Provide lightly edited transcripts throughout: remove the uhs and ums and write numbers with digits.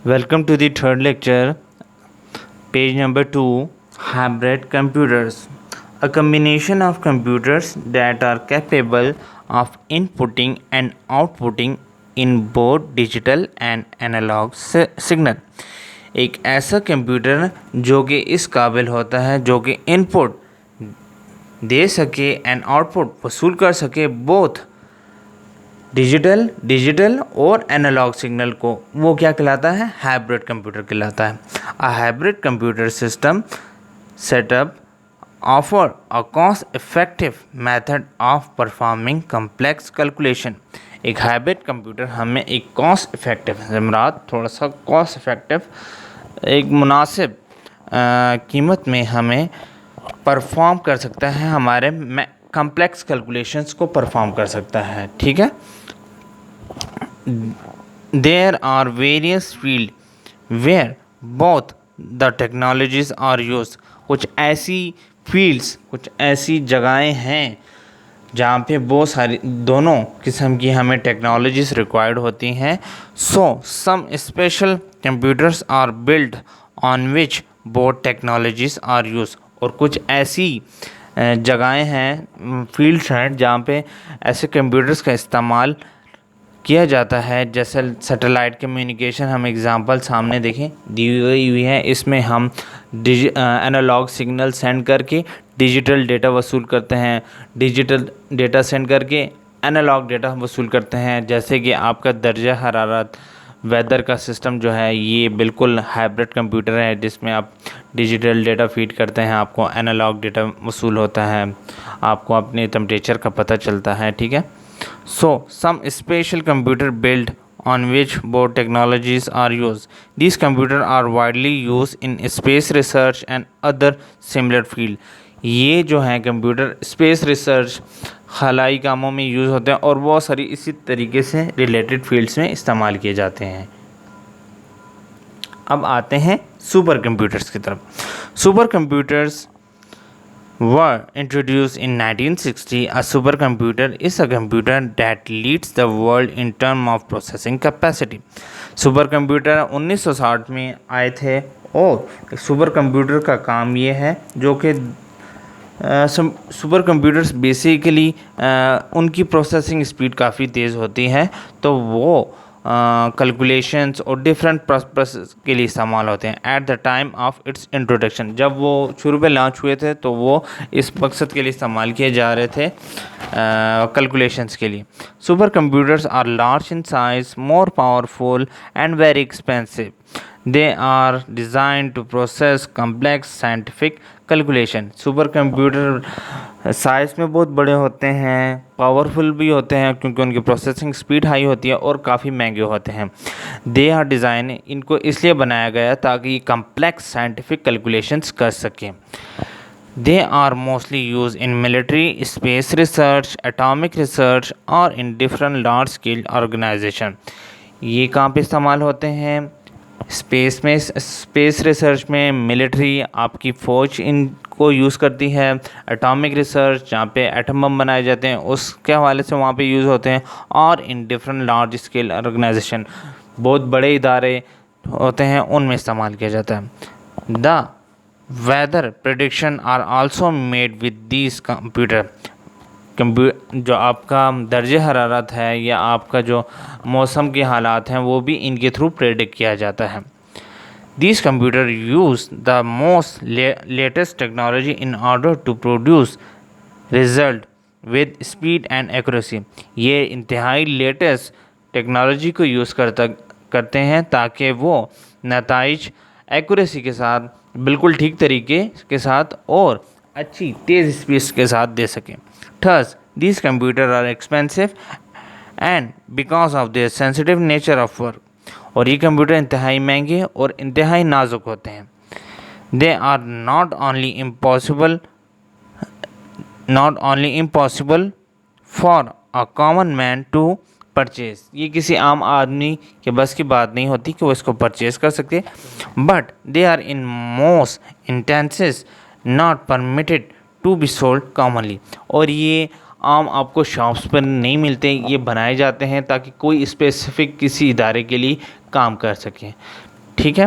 Welcome to the third lecture, page number 2, hybrid computers. A combination of computers that are capable of inputting and outputting in both digital and analog signal. एक ऐसा computer जो कि इस काबिल होता है जो कि इनपुट दे सके एंड आउटपुट वसूल कर सके बोथ डिजिटल और एनालॉग सिग्नल को, वो क्या कहलाता है? हाइब्रिड कंप्यूटर कहलाता है। A hybrid computer system setup offer a cost effective method of performing complex calculation. एक हाइब्रिड कंप्यूटर हमें एक कॉस्ट इफेक्टिव ज़मरात थोड़ा सा कॉस्ट इफेक्टिव एक मुनासिब कीमत में हमें परफॉर्म कर सकता है, हमारे कम्प्लेक्स कैलकुलेशंस को परफॉर्म कर सकता है। ठीक है। There are various fields where both the technologies are used. कुछ ऐसी फील्ड्स, कुछ ऐसी जगहें हैं जहाँ पे बहुत सारी दोनों किस्म की हमें टेक्नोलॉजीज़ रिक्वायर्ड होती हैं। So some special computers are build on which both technologies are use. और कुछ ऐसी जगहें हैं, फील्ड्स हैं जहाँ पे ऐसे कंप्यूटर्स का इस्तेमाल किया जाता है, जैसे सैटेलाइट कम्युनिकेशन। हम एग्ज़ाम्पल सामने देखें दी हुई है, इसमें हम एनालॉग सिग्नल सेंड करके डिजिटल डेटा वसूल करते हैं, डिजिटल डेटा सेंड करके एनालॉग डेटा वसूल करते हैं। जैसे कि आपका दर्जा हरारत, वेदर का सिस्टम जो है, ये बिल्कुल हाइब्रिड कंप्यूटर है जिसमें आप डिजिटल डेटा फीड करते हैं, आपको एनालॉग डेटा वसूल होता है, आपको अपने टेम्परेचर का पता चलता है। ठीक है। So, some special computer built on which both technologies are used. These computers are widely used in space research and other similar field. ये जो हैं कंप्यूटर स्पेस रिसर्च, खलाई कामों में यूज़ होते हैं और बहुत सारी इसी तरीके से रिलेटेड फील्ड्स में इस्तेमाल किए जाते हैं। अब आते हैं सुपर कंप्यूटर्स की तरफ। Super computers were introduced in 1960. A supercomputer is a computer that leads the world in terms of processing capacity. Super computer 1960 में आए थे और सुपर कंप्यूटर का काम ये है जो कि सुपर कंप्यूटर्स बेसिकली उनकी प्रोसेसिंग स्पीड काफ़ी तेज़ होती है, तो वो कैलकुलेशंस और डिफरेंट पर्पस के लिए इस्तेमाल होते हैं। At the time of its introduction, जब वो शुरू में लॉन्च हुए थे तो वो इस मकसद के लिए इस्तेमाल किए जा रहे थे, कैलकुलेशंस के लिए। Super computers are large in size, more powerful and very expensive. They are design to process complex scientific calculation. Super computer size में बहुत बड़े होते हैं, पावरफुल भी होते हैं क्योंकि उनकी प्रोसेसिंग स्पीड हाई होती है और काफ़ी महंगे होते हैं। दे आर डिज़ाइन, इनको इसलिए बनाया गया ताकि कम्प्लेक्स साइंटिफिक कैलकुलेशंस कर सकें। They are mostly use in military, space research, atomic research और इन डिफरेंट लार्ज स्केल ऑर्गेनाइजेशन। ये कहाँ पे इस्तेमाल होते हैं? स्पेस में, स्पेस रिसर्च में, मिलिट्री आपकी फ़ौज इनको यूज़ करती है, एटॉमिक रिसर्च जहाँ पे एटम बम बनाए जाते हैं उसके हवाले से वहाँ पे यूज़ होते हैं, और इन डिफरेंट लार्ज स्केल ऑर्गेनाइजेशन बहुत बड़े इदारे होते हैं उनमें इस्तेमाल किया जाता है। The weather prediction are also made with this computer. जो आपका दर्जे हरारत है या आपका जो मौसम के हालात हैं वो भी इनके थ्रू प्रेडिक्ट किया जाता है। These computers use the most latest technology in order to produce result with speed and accuracy. ये इंतहाई लेटेस्ट टेक्नोलॉजी को यूज़ करते हैं ताकि वो नताइज एक्यूरेसी के साथ, बिल्कुल ठीक तरीके के साथ और अच्छी तेज़ स्पीड के साथ दे सकें। Thus, these computers are expensive and because of their sensitive nature of work. और ये कंप्यूटर इंतहाई महंगे और इंतहाई नाजुक होते हैं। They are not only impossible for a common man to purchase. ये किसी आम आदमी के बस की बात नहीं होती कि वो इसको परचेज कर सकते, but they are in most instances not permitted to be sold commonly. और ये आम आपको शॉप्स पर नहीं मिलते, ये बनाए जाते हैं ताकि कोई स्पेसिफिक किसी इदारे के लिए काम कर सकें। ठीक है।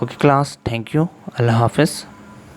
ओके क्लास, थैंक यू, अल्लाह हाफिज़।